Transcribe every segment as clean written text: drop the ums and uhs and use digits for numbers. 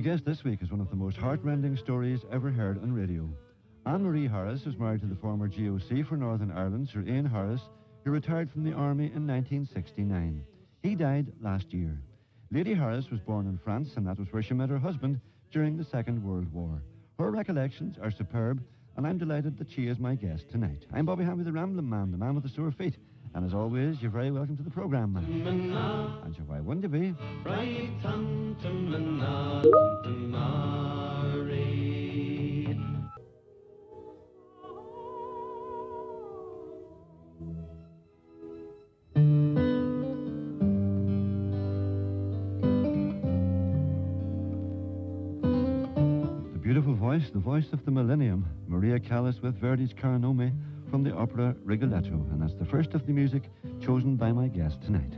My guest this week is one of the most heartrending stories ever heard on radio. Anne-Marie Harris was married to the former GOC for Northern Ireland, Sir Ian Harris, who retired from the army in 1969. He died last year. Lady Harris was born in France, and that was where she met her husband during the Second World War. Her recollections are superb, and I'm delighted that she is my guest tonight. I'm Bobby Hanvey, the Rambling Man, the man with the sore feet. And as always, you're very welcome to the programme, man. And so why wouldn't you be? The voice of the millennium, Maria Callas with Verdi's Caro Nome from the opera Rigoletto, and that's the first of the music chosen by my guest tonight.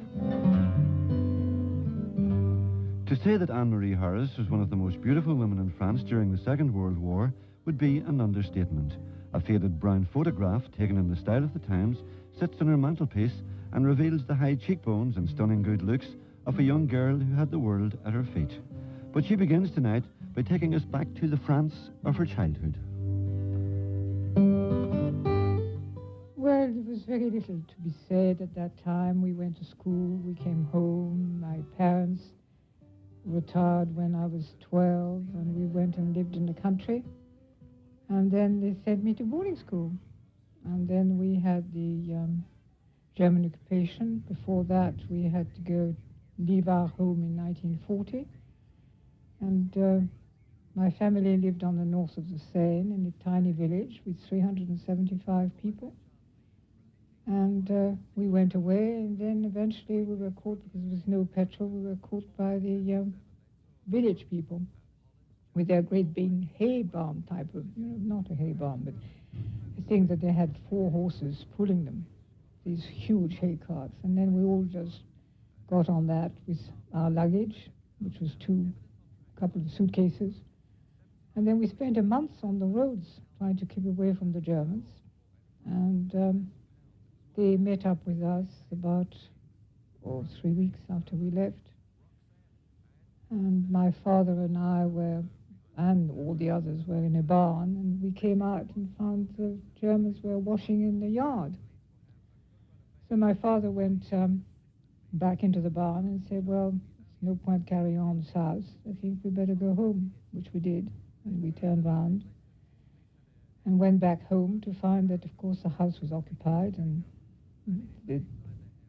To say that Anne-Marie Harris was one of the most beautiful women in France during the Second World War would be an understatement. A faded brown photograph taken in the style of the times sits on her mantelpiece and reveals the high cheekbones and stunning good looks of a young girl who had the world at her feet. But she begins tonight by taking us back to the France of her childhood. Well, there was very little to be said at that time. We went to school, we came home. My parents retired when I was 12, and we went and lived in the country. And then they sent me to boarding school. And then we had the German occupation. Before that, we had to leave our home in 1940. And my family lived on the north of the Seine in a tiny village with 375 people. And we went away, and then eventually we were caught, because there was no petrol, we were caught by the village people with their great big hay barn type of, not a hay barn, but a thing that they had 4 horses pulling them, these huge hay carts. And then we all just got on that with our luggage, which was a couple of suitcases. And then we spent a month on the roads trying to keep away from the Germans. And they met up with us about 3 weeks after we left. And my father and I and all the others were in a barn, and we came out and found the Germans were washing in the yard. So my father went back into the barn and said, well, there's no point carrying on this house. I think we better go home, which we did. And we turned round and went back home to find that, of course, the house was occupied, and the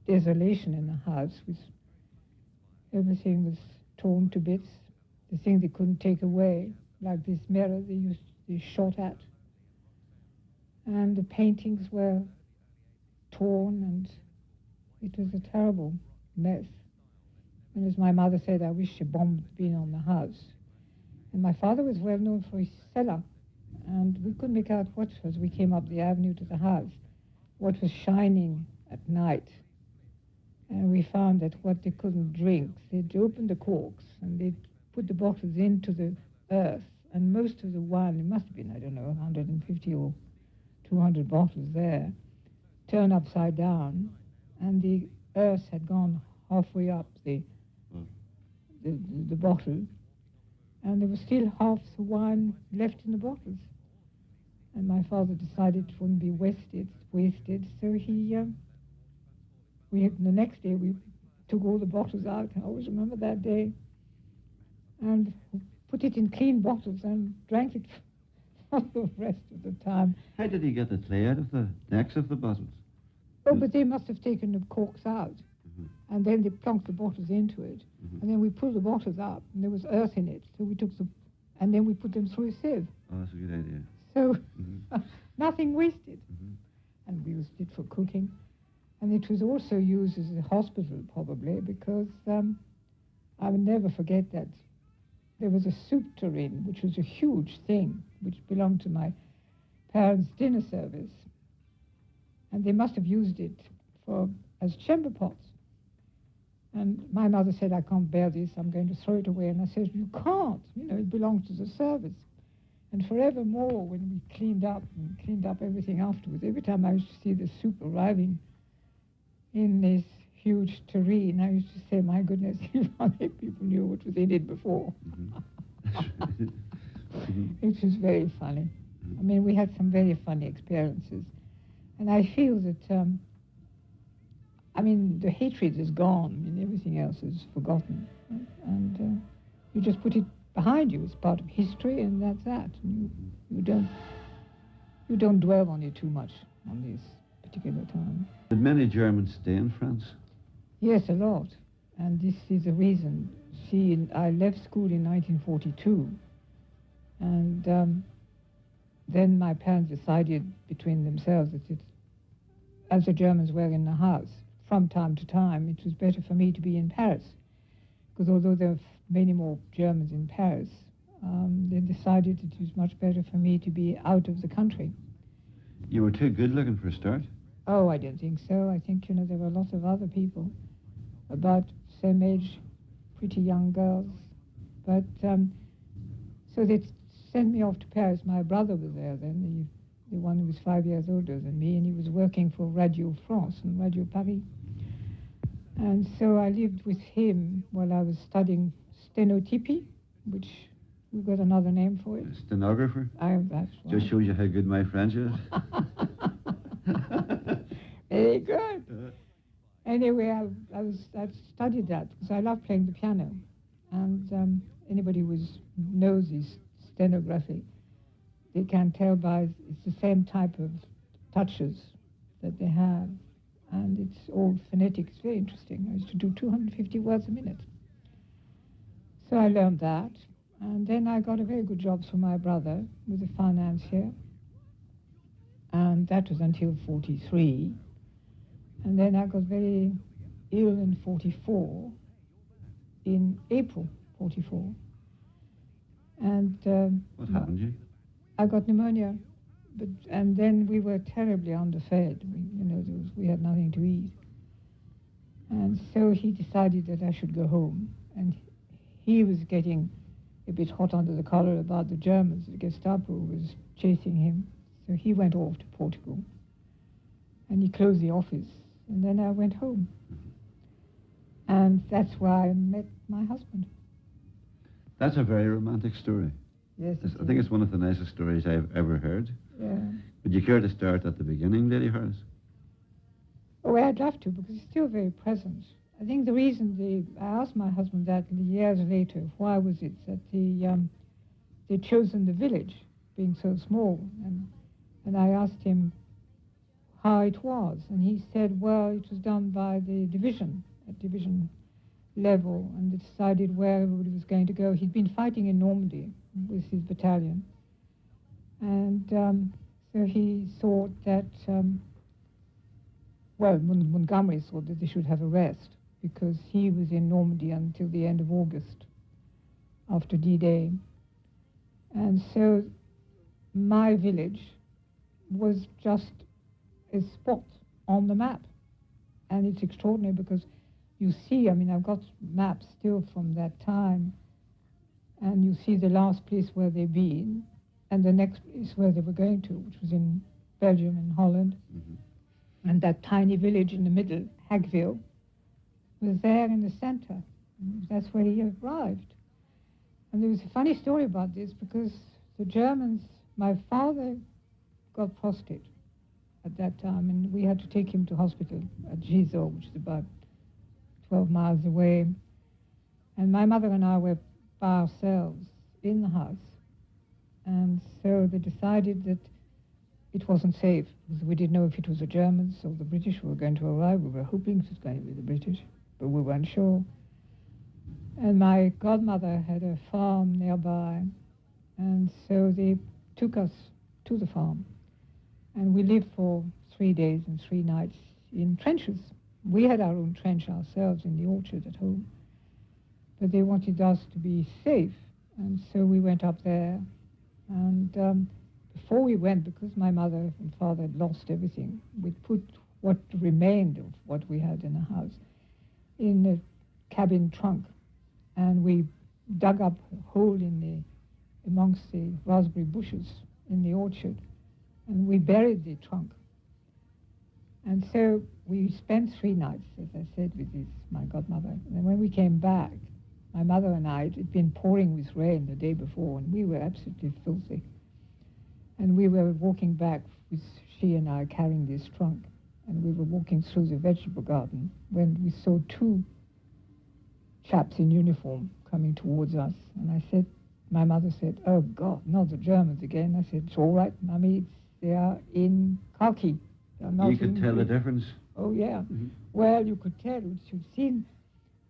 desolation in the house was, everything was torn to bits. The thing they couldn't take away, like this mirror they shot at. And the paintings were torn, and it was a terrible mess. And as my mother said, I wish a bomb had been on the house. And my father was well known for his cellar, and we couldn't make out what was. We came up the avenue to the house, what was shining at night. And we found that what they couldn't drink, they'd open the corks and they'd put the bottles into the earth, and most of the wine, it must have been, 150 or 200 bottles there, turned upside down, and the earth had gone halfway up the bottle, and there was still half the wine left in the bottles. And my father decided it wouldn't be wasted, so the next day we took all the bottles out. I always remember that day, and put it in clean bottles and drank it for the rest of the time. How did he get the clay out of the necks of the bottles? Oh, but they must have taken the corks out. And then they plunked the bottles into it. And then we pulled the bottles up, and there was earth in it. So we took and then we put them through a sieve. Oh, that's a good idea. So nothing wasted. And we used it for cooking. And it was also used as a hospital, probably, because I will never forget that there was a soup tureen, which was a huge thing, which belonged to my parents' dinner service. And they must have used it as chamber pots. And my mother said, I can't bear this, I'm going to throw it away. And I said, you can't, it belongs to the service. And forevermore, when we cleaned up everything afterwards, every time I used to see the soup arriving in this huge tureen, I used to say, my goodness, if only people knew what was in it before. It was very funny. I mean, we had some very funny experiences. And I feel that, I mean, the hatred is gone. I mean, everything else is forgotten. And you just put it behind you. It's part of history, and that's that. And you don't dwell on it too much on this particular time. Did many Germans stay in France? Yes, a lot. And this is the reason. See, I left school in 1942, and then my parents decided between themselves that as the Germans were in the house, from time to time, it was better for me to be in Paris. Because although there were many more Germans in Paris, they decided it was much better for me to be out of the country. You were too good looking for a start? Oh, I don't think so. I think, there were lots of other people about same age, pretty young girls. But, so they sent me off to Paris. My brother was there then, the one who was 5 years older than me, and he was working for Radio France and Radio Paris. And so I lived with him while I was studying stenotypy, which we've got another name for it. A stenographer? That's right. Just shows you how good my French is. Very good. Anyway, I studied that because I love playing the piano. And anybody who knows this stenography, they can tell by it's the same type of touches that they have. And it's all phonetic. It's very interesting. I used to do 250 words a minute. So I learned that. And then I got a very good job for my brother with a financier. And that was until 43. And then I got very ill in 44, in April 44. And what happened to you? I got pneumonia. And then we were terribly underfed. We had nothing to eat. And so he decided that I should go home. And he was getting a bit hot under the collar about the Germans. The Gestapo was chasing him. So he went off to Portugal. And he closed the office. And then I went home. And that's where I met my husband. That's a very romantic story. Yes, I think it's one of the nicest stories I've ever heard. Yeah. Would you care to start at the beginning, Lady Horace? Oh, I'd love to, because it's still very present. I think the reason I asked my husband that years later, why was it that they'd chosen the village, being so small, and I asked him how it was, and he said, well, it was done by the division, at division level, and they decided where everybody was going to go. He'd been fighting in Normandy with his battalion, and so he thought that, Montgomery thought that they should have a rest, because he was in Normandy until the end of August, after D-Day. And so my village was just a spot on the map. And it's extraordinary because you see, I've got maps still from that time, and you see the last place where they've been, and the next place where they were going to, which was in Belgium and Holland. Mm-hmm. And that tiny village in the middle, Hagville, was there in the center. That's where he arrived. And there was a funny story about this, because the Germans, my father got prostate at that time, and we had to take him to hospital at Gisors, which is about 12 miles away. And my mother and I were by ourselves in the house. And so they decided that it wasn't safe, because we didn't know if it was the Germans or the British who were going to arrive. We were hoping it was going to be the British, but we weren't sure. And my godmother had a farm nearby, and so they took us to the farm. And we lived for 3 days and 3 nights in trenches. We had our own trench ourselves in the orchard at home, but they wanted us to be safe, and so we went up there. And before we went, because my mother and father had lost everything, we put what remained of what we had in the house in a cabin trunk, and we dug up a hole amongst the raspberry bushes in the orchard, and we buried the trunk. And so we spent 3 nights, as I said, with my godmother. And when we came back, my mother and I, it had been pouring with rain the day before, and we were absolutely filthy. And we were walking back, with she and I carrying this trunk, and we were walking through the vegetable garden when we saw two chaps in uniform coming towards us. And I said, my mother said, "Oh God, not the Germans again." I said, "It's all right, Mummy, they are in khaki. They are not You could in tell the green." difference? Oh yeah. Mm-hmm. Well, you could tell. You'd seen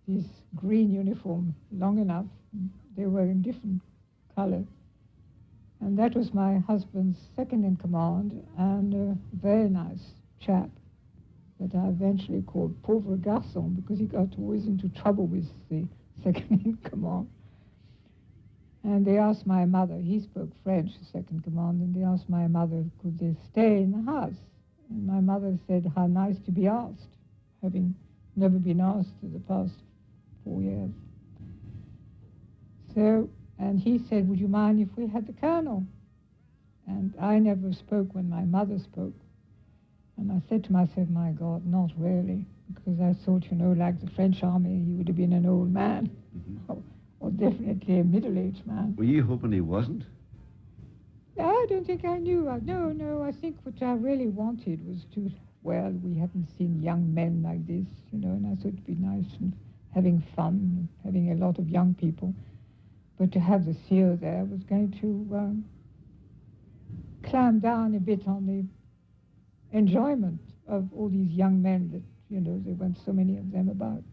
this green uniform long enough. They were in different colors. And that was my husband's second in command, and a very nice chap that I eventually called Pauvre Garçon, because he got always into trouble with the second in command. And they asked my mother, he spoke French, the second command, and they asked my mother, could they stay in the house? And my mother said, how nice to be asked, having never been asked in the past 4 years. So, and he said, would you mind if we had the colonel? And I never spoke when my mother spoke. And I said to myself, my God, not really, because I thought, like the French army, he would have been an old man, Mm-hmm. or definitely a middle-aged man. Were you hoping he wasn't? I don't think I knew. No, I think what I really wanted was to, we hadn't seen young men like this, and I thought it'd be nice and having fun, having a lot of young people. But to have the seal there was going to climb down a bit on the enjoyment of all these young men that, there weren't so many of them about.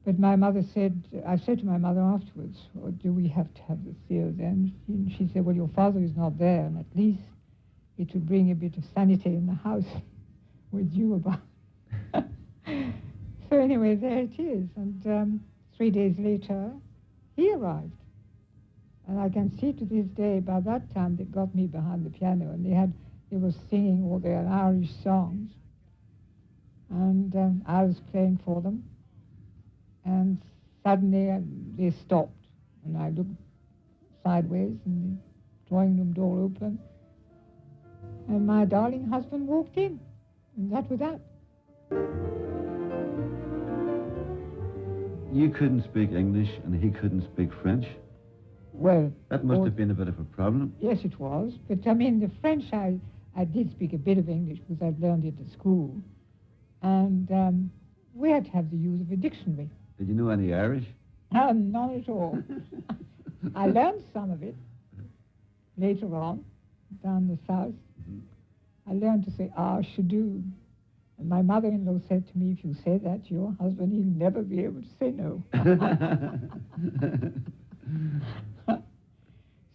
But my mother said, I said to my mother afterwards, or do we have to have the seal then? And she said, well, your father is not there, and at least it would bring a bit of sanity in the house with you about. So anyway, there it is. And 3 days later, he arrived. And I can see to this day, by that time, they got me behind the piano, and they were singing all their Irish songs. And I was playing for them. And suddenly they stopped, and I looked sideways, and the drawing room door opened, and my darling husband walked in, and that was that. You couldn't speak English, and he couldn't speak French. Well, That must have been a bit of a problem. Yes, it was. But the French, I did speak a bit of English because I'd learned it at school, and we had to have the use of a dictionary. Did you know any Irish? Not at all. I learned some of it later on, down the south. Mm-hmm. I learned to say, should do. And my mother-in-law said to me, if you say that to your husband, he'll never be able to say no.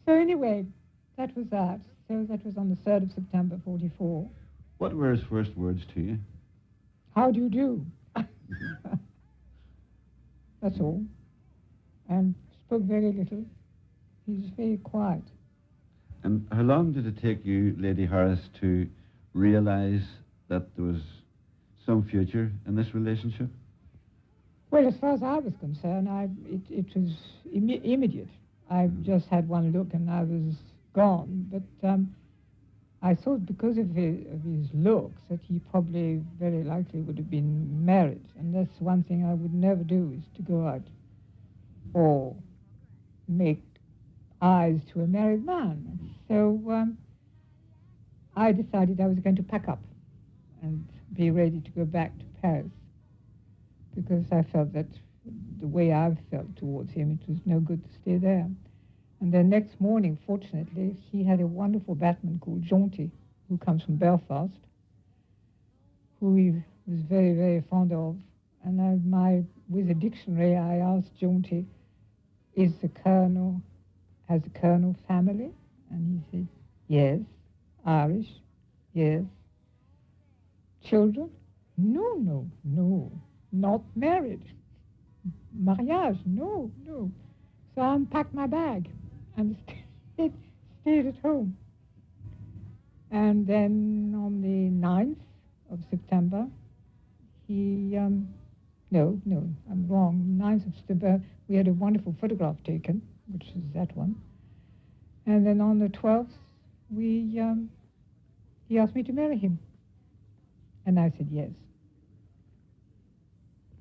So anyway, that was that. So that was on the 3rd of September, 44. What were his first words to you? How do you do? That's all. And spoke very little. He was very quiet. And how long did it take you, Lady Harris, to realize that there was some future in this relationship? Well, as far as I was concerned, it was immediate. I just had one look and I was gone. But I thought because of his looks that he probably very likely would have been married. And that's one thing I would never do, is to go out or make eyes to a married man. So I decided I was going to pack up and be ready to go back to Paris, because I felt that the way I felt towards him, it was no good to stay there. And then next morning, fortunately, he had a wonderful batman called Jonty, who comes from Belfast, who he was very, very fond of. And with a dictionary, I asked Jonty, has the Colonel family? And he said, yes. Irish? Yes. Children? No, not married. Mariage? No. So I unpacked my bag and stayed at home. And then on the 9th of September, I'm wrong. 9th of September, we had a wonderful photograph taken, which is that one. And then on the 12th, he asked me to marry him. And I said yes.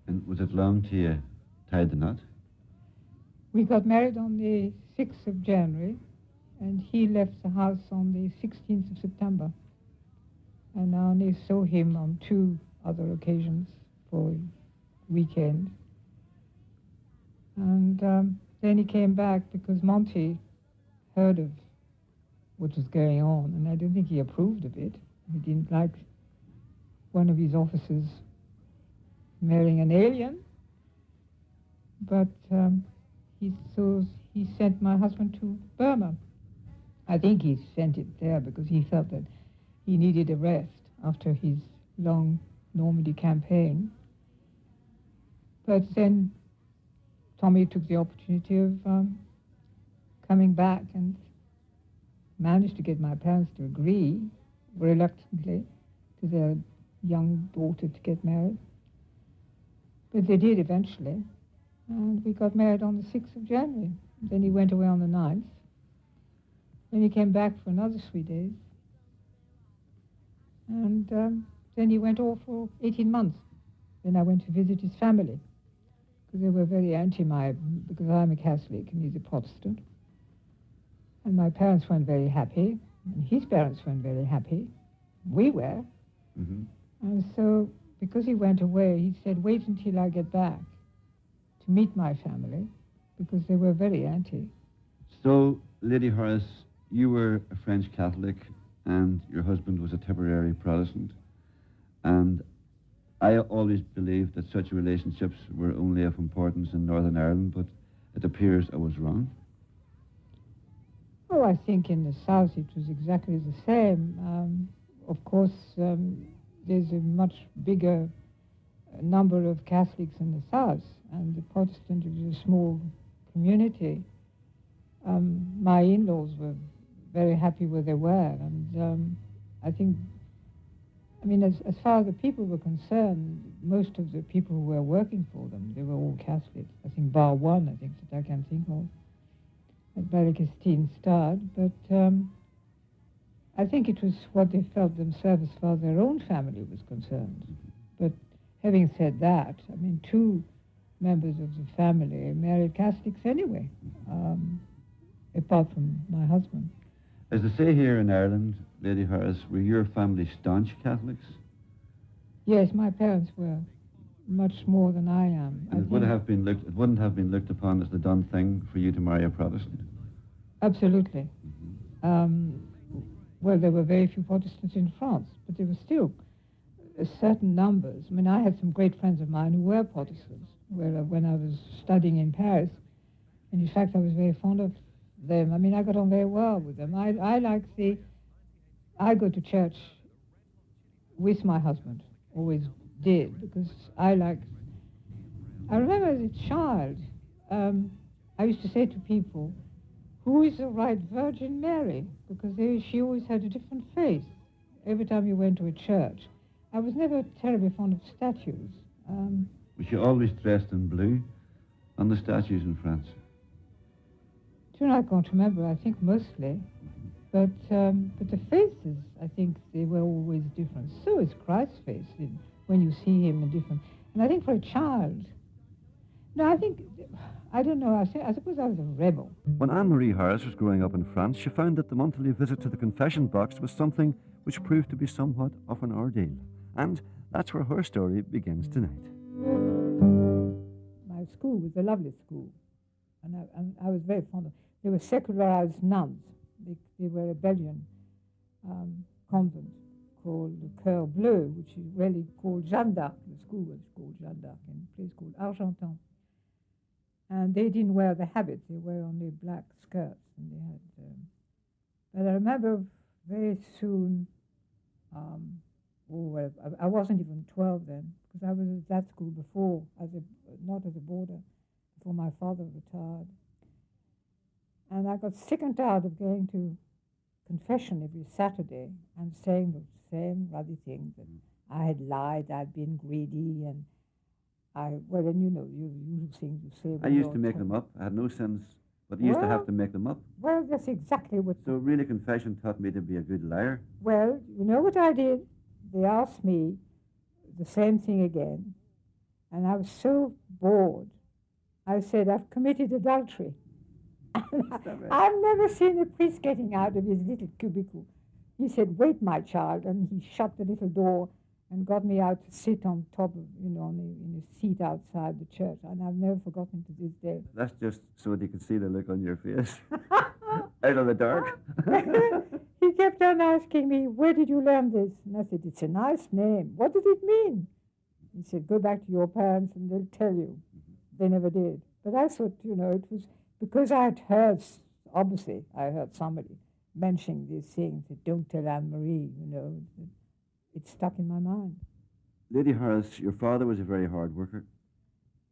And was it long till you tied the knot? We got married on the 6th of January, and he left the house on the 16th of September. And I only saw him on 2 other occasions for a weekend. And then he came back because Monty heard of what was going on, and I don't think he approved of it. He didn't like one of his officers marrying an alien, but he sent my husband to Burma. I think he sent it there because he felt that he needed a rest after his long Normandy campaign. But then Tommy took the opportunity of coming back and managed to get my parents to agree, reluctantly, to their young daughter to get married. But they did eventually. And we got married on the 6th of January. Then he went away on the 9th. Then he came back for another 3 days. And then he went off for 18 months. Then I went to visit his family, because they were very because I'm a Catholic and he's a Protestant. And my parents weren't very happy, and his parents weren't very happy. We were. Mm-hmm. And so, because he went away, he said, wait until I get back to meet my family, because they were very anti. So, Lady Horace, you were a French Catholic, and your husband was a Tipperary Protestant. And I always believed that such relationships were only of importance in Northern Ireland, but it appears I was wrong. Oh, I think in the South it was exactly the same. Of course, there's a much bigger number of Catholics in the South, and the Protestant is a small community. My in-laws were very happy where they were, and I think, as far as the people were concerned, most of the people who were working for them, they were all Catholics. I think bar one, that I can think of, at Ballycastine Stad. But I think it was what they felt themselves as far as their own family was concerned. But having said that, 2 members of the family married Catholics anyway, apart from my husband. As they say here in Ireland, Lady Horace, were your family staunch Catholics? Yes, my parents were much more than I am. And it wouldn't have been looked upon as the done thing for you to marry a Protestant? Absolutely. Mm-hmm. Well, there were very few Protestants in France, but there were still certain numbers. I had some great friends of mine who were Protestants when I was studying in Paris. And in fact, I was very fond of them. I got on very well with them. I go to church with my husband, always did, because I remember as a child, I used to say to people, who is the right Virgin Mary? Because she always had a different face every time you went to a church. I was never terribly fond of statues. Was she always dressed in blue on the statues in France? I can't remember, I think mostly. But the faces, I think they were always different. So is Christ's face when you see him in different. And I think for a child, I don't know, I suppose I was a rebel. When Anne-Marie Horace was growing up in France, she found that the monthly visit to the confession box was something which proved to be somewhat of an ordeal. And that's where her story begins tonight. My school was a lovely school, and I was very fond of it. They were secularized nuns. They were a Belgian convent called the Coeur Bleu, which is really called Jeanne d'Arc. The school was called Jeanne d'Arc in a place called Argentan. And they didn't wear the habits. They wore only black skirts. And they had. But I remember very soon. I wasn't even 12 then, because I was at that school before, not as a boarder, before my father retired. And I got sick and tired of going to confession every Saturday and saying the same ruddy things. That I had lied, I'd been greedy, and then you usual things you say. I used to make them up. I had no sins, but I used to have to make them up. Well, that's exactly what... So really confession taught me to be a good liar? Well, you know what I did? They asked me the same thing again, and I was so bored I said, I've committed adultery. Is that right? I've never seen a priest getting out of his little cubicle. He said, wait, my child, and he shut the little door and got me out to sit on top of, in a seat outside the church, and I've never forgotten to this day. That's just so that you can see the look on your face. Out of the dark. He kept on asking me, where did you learn this? And I said, it's a nice name. What does it mean? He said, go back to your parents and they'll tell you. They never did. But I thought, it was because I had heard, obviously, I heard somebody mentioning these things, that don't tell Anne-Marie, it stuck in my mind. Lady Harris, your father was a very hard worker.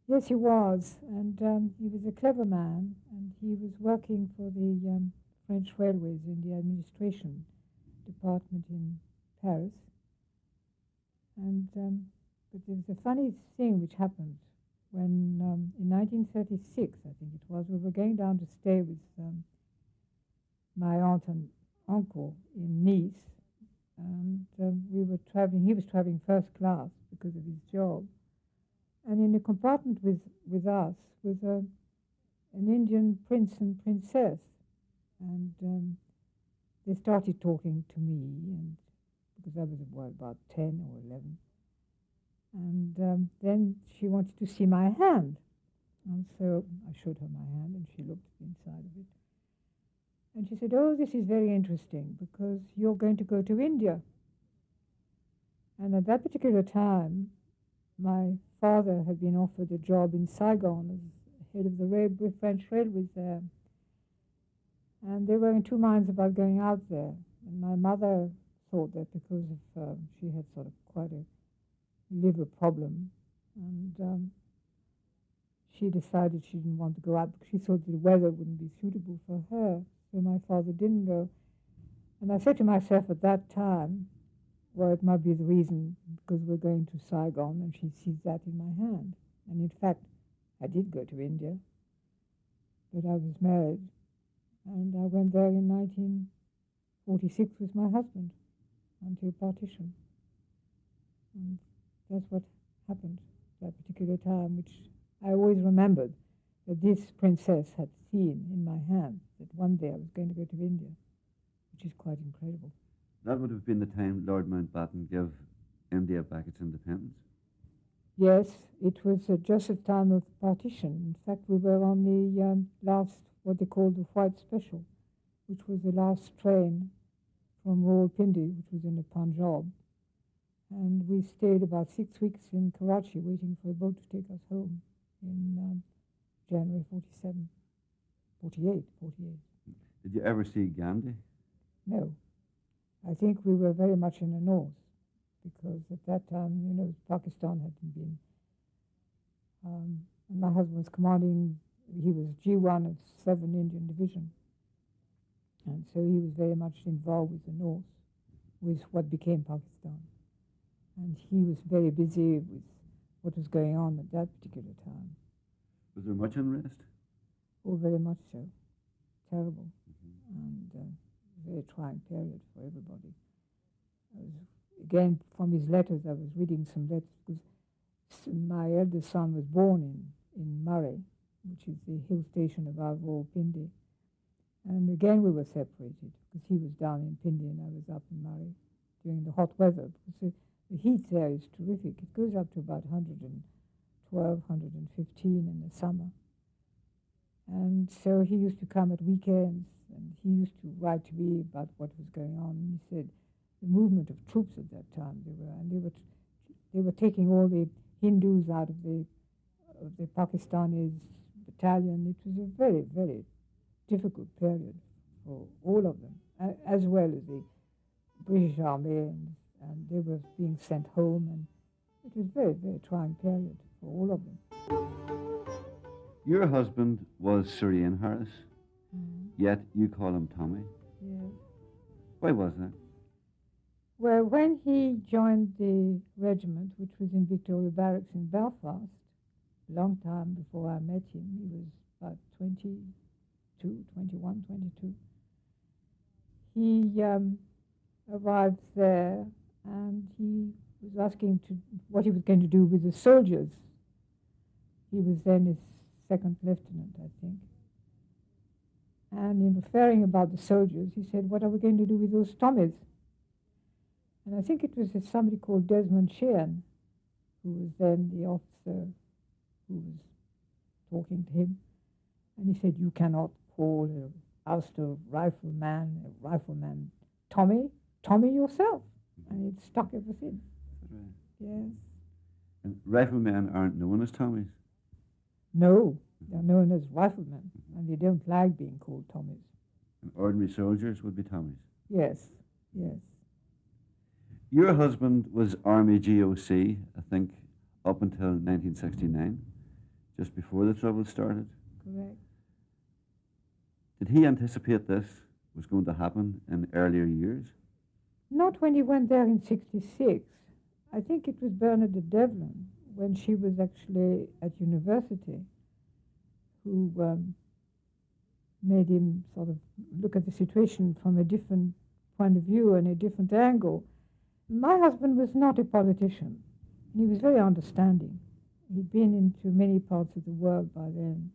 Yes, he was, and he was a clever man, and he was working for the French Railways in the administration department in Paris. And but there was a funny thing which happened when, in 1936, I think it was, we were going down to stay with my aunt and uncle in Nice, and we were traveling. He was traveling first class because of his job. And in the compartment with us was an Indian prince and princess. And they started talking to me, and because I was about 10 or 11. And then she wanted to see my hand. And so I showed her my hand, and she looked inside of it. And she said, oh, this is very interesting, because you're going to go to India. And at that particular time, my father had been offered a job in Saigon as head of the French Railways there. And they were in two minds about going out there. And my mother thought that because of she had sort of quite a liver problem, and she decided she didn't want to go out because she thought the weather wouldn't be suitable for her. So my father didn't go. And I said to myself at that time, well, it might be the reason because we're going to Saigon and she sees that in my hand. And in fact, I did go to India, but I was married. And I went there in 1946 with my husband until partition. And that's what happened that particular time, which I always remembered that this princess had seen in my hand that one day I was going to go to India, which is quite incredible. That would have been the time Lord Mountbatten gave India back its independence. Yes, it was just a time of partition. In fact, we were on the last, what they called the White Special, which was the last train from Rawalpindi, which was in the Punjab. And we stayed about 6 weeks in Karachi waiting for a boat to take us home in January 48. Did you ever see Gandhi? No. I think we were very much in the north because at that time, Pakistan hadn't been. And my husband was commanding, he was G1 of 7 Indian Division. And so he was very much involved with the north, with what became Pakistan. And he was very busy with what was going on at that particular time. Was there much unrest? Oh, very much so. Terrible. And very trying period for everybody. Again, from his letters, I was reading some letters because my eldest son was born in Murray, which is the hill station above Rawalpindi. And again, we were separated because he was down in Pindi and I was up in Murray during the hot weather. Because the heat there is terrific. It goes up to about 112, 115 in the summer. And so he used to come at weekends and he used to write to me about what was going on. And he said the movement of troops at that time they were taking all the Hindus out of the Pakistanis battalion. It was a very, very difficult period for all of them, as well as the British Army, and they were being sent home, and it was a very, very trying period for all of them. Your husband was Sir Ian Harris, yet you call him Tommy. Yes. Why was that? Well, when he joined the regiment, which was in Victoria Barracks in Belfast, a long time before I met him, he was about 21, 22. He arrived there and he was asking what he was going to do with the soldiers. He was then second lieutenant, I think. And in referring about the soldiers, he said, what are we going to do with those Tommies? And I think it was somebody called Desmond Sheehan, who was then the officer who was talking to him. And he said, you cannot call a Ulster rifleman Tommy yourself. And it stuck ever since. Right. Yes. And riflemen aren't known as Tommies? No, they're known as riflemen, and they don't like being called Tommies. And ordinary soldiers would be Tommies? Yes, yes. Your husband was Army GOC, I think, up until 1969, just before the trouble started. Correct. Did he anticipate this was going to happen in earlier years? Not when he went there in 66. I think it was Bernadette Devlin, when she was actually at university, who made him sort of look at the situation from a different point of view and a different angle. My husband was not a politician. He was very understanding. He'd been into many parts of the world by then.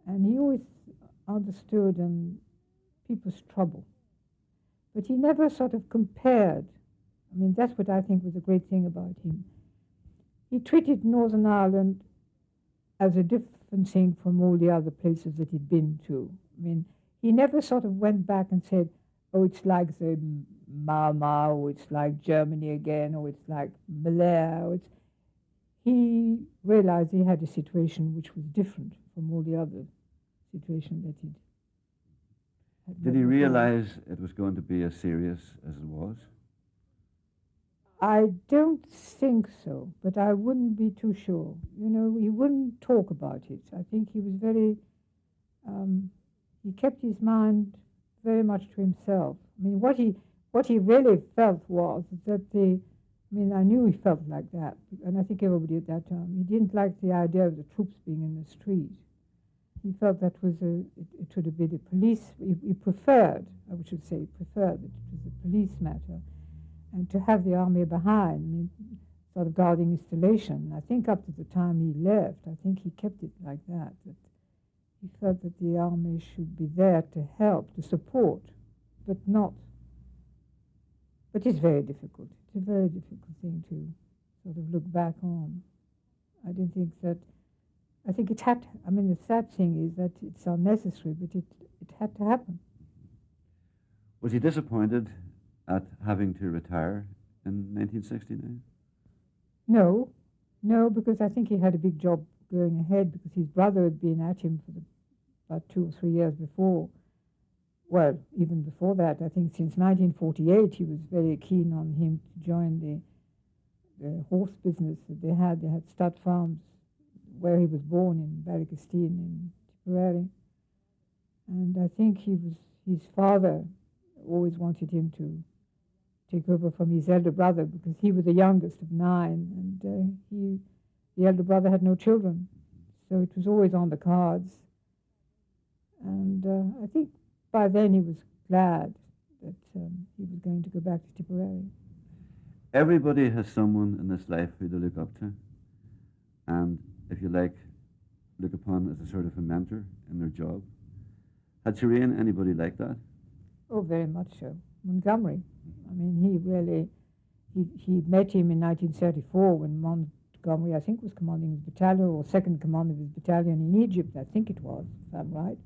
And he always understood people's trouble. But he never sort of compared. I mean, that's what I think was a great thing about him. He treated Northern Ireland as a different thing from all the other places that he'd been to. I mean, he never sort of went back and said, oh, it's like the Mao, or it's like Germany again, or it's like Malaya. He realized he had a situation which was different from all the other situations that he'd had. Did he realize it was going to be as serious as it was? I don't think so, but I wouldn't be too sure. You know, he wouldn't talk about it. I think he was very, he kept his mind very much to himself. I mean, what he really felt was that I knew he felt like that, and I think everybody at that time, he didn't like the idea of the troops being in the street. He felt that was it should have been a police, he preferred, I should say, preferred that it was a police matter, and to have the army behind, sort of guarding installation. I think up to the time he left, I think he kept it like that he felt that the army should be there to help, to support, but not. But it's very difficult. It's a very difficult thing to sort of look back on. I don't think that, I think it had to, the sad thing is that it's unnecessary, but it had to happen. Was he disappointed at having to retire in 1969? No, because I think he had a big job going ahead, because his brother had been at him for about 2 or 3 years before. Well, even before that, I think since 1948, he was very keen on him to join the horse business that they had. They had stud farms where he was born in Ballygastine in Tipperary. And I think his father always wanted him to take over from his elder brother, because he was the youngest of 9, and the elder brother had no children. So it was always on the cards. And I think by then he was glad that he was going to go back to Tipperary. Everybody has someone in this life who they look up to, and, if you like, look upon as a sort of a mentor in their job. Had Shireen anybody like that? Oh, very much so. Montgomery. He met him in 1934 when Montgomery, I think, was commanding his battalion, or second command of his battalion in Egypt, I think it was, if I'm right.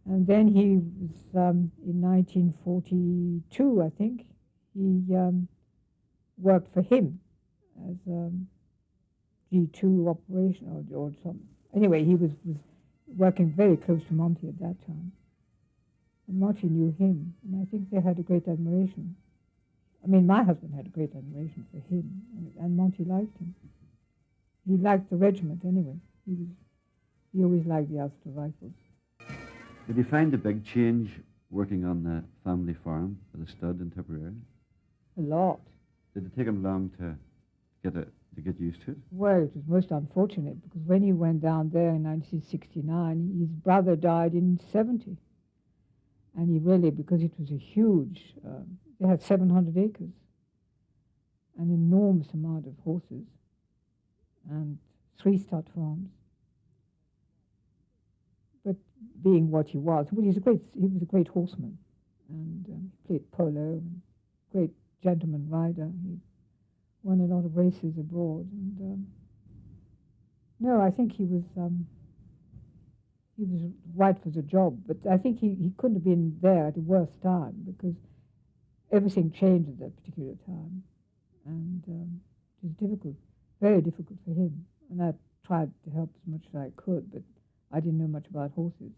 And then he was, in 1942, I think, he worked for him as G2 operation or something. Anyway, he was working very close to Monty at that time. And Monty knew him, and I think they had a great admiration. My husband had a great admiration for him, and Monty liked him. He liked the regiment anyway. He always liked the Ulster Rifles. Did you find a big change working on the family farm at the stud in Tipperary? A lot. Did it take him long to get used to it? Well, it was most unfortunate, because when he went down there in 1969, his brother died in 70. And he really, because it was a huge, they had 700 acres, an enormous amount of horses, and 3 stud farms. being what he was. Well, he was a great horseman, and he played polo, and great gentleman rider. He won a lot of races abroad, and no, I think he was right for the job, but I think he couldn't have been there at a worse time because everything changed at that particular time, and it was difficult, very difficult for him. And I tried to help as much as I could, but I didn't know much about horses.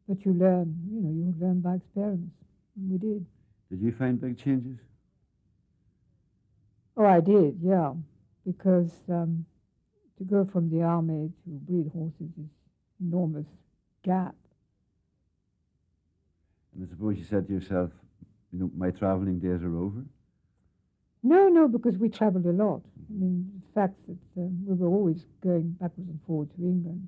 But you learn by experience, and we did. Did you find big changes? Oh, I did, yeah, because to go from the army to breed horses is enormous gap. And I suppose you said to yourself, my travelling days are over? No, because we travelled a lot. I mean, the fact that we were always going backwards and forwards to England,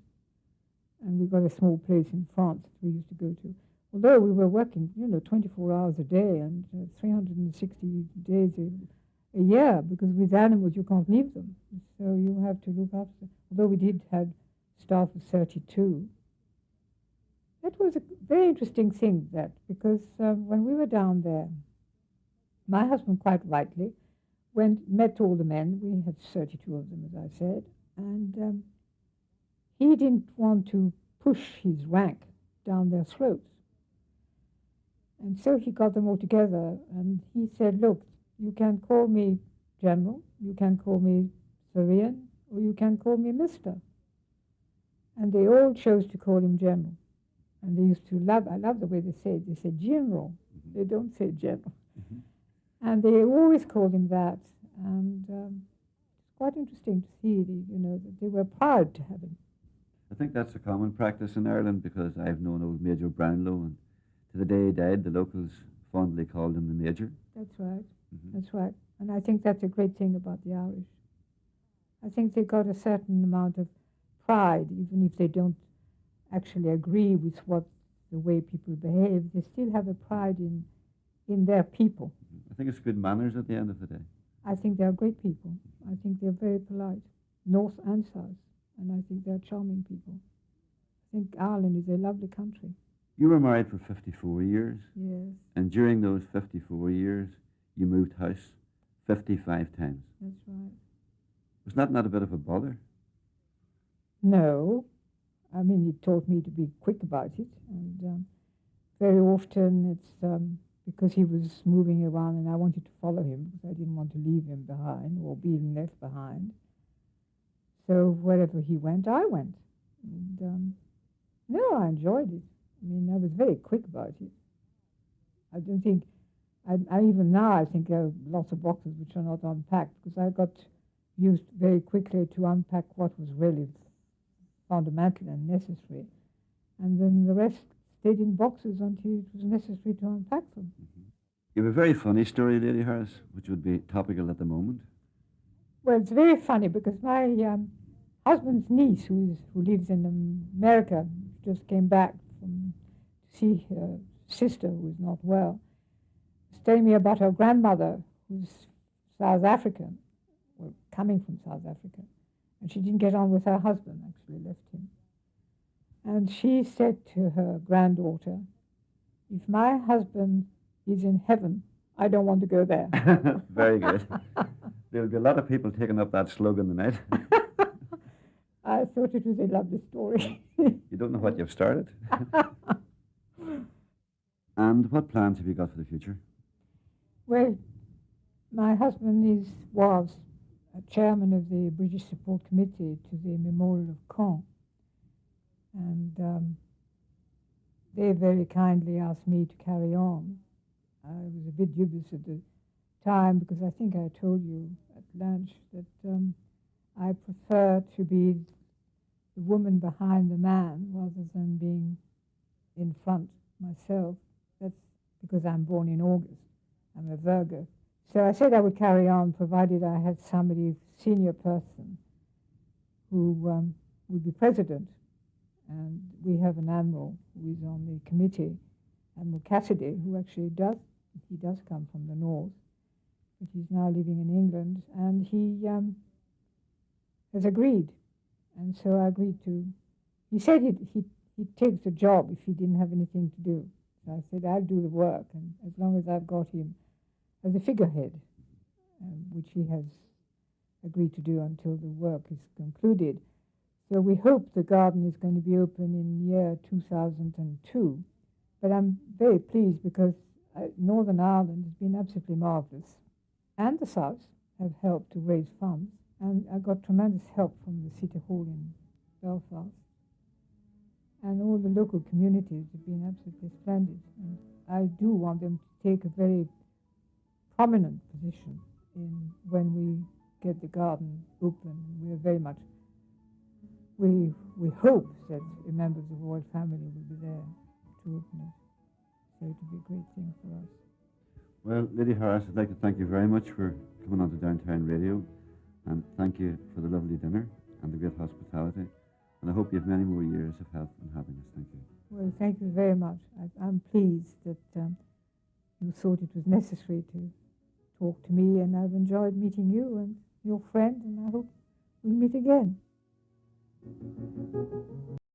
and we got a small place in France that we used to go to. Although we were working, 24 hours a day and 360 days a year, because with animals you can't leave them, so you have to look after them. Although we did have staff of 32. That was a very interesting thing, because when we were down there, my husband quite rightly met all the men. We had 32 of them, as I said, and he didn't want to push his rank down their throats. And so he got them all together, and he said, look, you can call me General, you can call me Syrian, or you can call me Mr. And they all chose to call him General. And they used to I love the way they say it. They say General. They don't say General. And they always called him that. And it's quite interesting to see, that they were proud to have him. I think that's a common practice in Ireland, because I've known old Major Brownlow, and to the day he died, the locals fondly called him the Major. That's right. That's right. And I think that's a great thing about the Irish. I think they got a certain amount of pride, even if they don't actually agree with the way people behave. They still have a pride in their people. I think it's good manners at the end of the day. I think they're great people. I think they're very polite, north and south, and I think they're charming people. I think Ireland is a lovely country. You were married for 54 years. Yes. And during those 54 years, you moved house 55 times. That's right. Was that not a bit of a bother? No. I mean, he taught me to be quick about it, and very often it's because he was moving around and I wanted to follow him because I didn't want to leave him behind or being left behind. So wherever he went, I went. And no, I enjoyed it. I mean, I was very quick about it. I don't think, even now I think there are lots of boxes which are not unpacked because I got used very quickly to unpack what was really fundamental and necessary. And then the rest stayed in boxes until it was necessary to unpack them. You have a very funny story, Lady Harris, which would be topical at the moment. Well, it's very funny because my husband's niece, who lives in America, just came back to see her sister who is not well, was telling me about her grandmother, who's South African, or coming from South Africa. And she didn't get on with her husband, actually left him. And she said to her granddaughter, if my husband is in heaven, I don't want to go there. Very good. There'll be a lot of people taking up that slogan tonight. I thought it was a lovely story. You don't know what you've started. And what plans have you got for the future? Well, my husband was chairman of the British Support Committee to the Memorial of Caen. And they very kindly asked me to carry on. I was a bit dubious at the time because I think I told you at lunch that I prefer to be the woman behind the man rather than being in front myself. That's because I'm born in August. I'm a Virgo. So I said I would carry on provided I had somebody, senior person, who would be president. And we have an admiral who is on the committee, Admiral Cassidy, who actually does come from the north, but he's now living in England, and he has agreed. And so I agreed to, he said he he'd take the job if he didn't have anything to do. So I said, I'll do the work, and as long as I've got him as a figurehead, which he has agreed to do until the work is concluded. So we hope the garden is going to be open in year 2002. But I'm very pleased because Northern Ireland has been absolutely marvellous, and the South have helped to raise funds, and I got tremendous help from the City Hall in Belfast. And all the local communities have been absolutely splendid. And I do want them to take a very prominent position in when we get the garden open. We are very much, we hope that the members of the royal family will be there to open it. So it will be a great thing for us. Well, Lady Harris, I'd like to thank you very much for coming on to Downtown Radio, and thank you for the lovely dinner and the great hospitality. And I hope you have many more years of health and happiness. Thank you. Well, thank you very much. I'm pleased that you thought it was necessary to talk to me, and I've enjoyed meeting you and your friend, and I hope we'll meet again.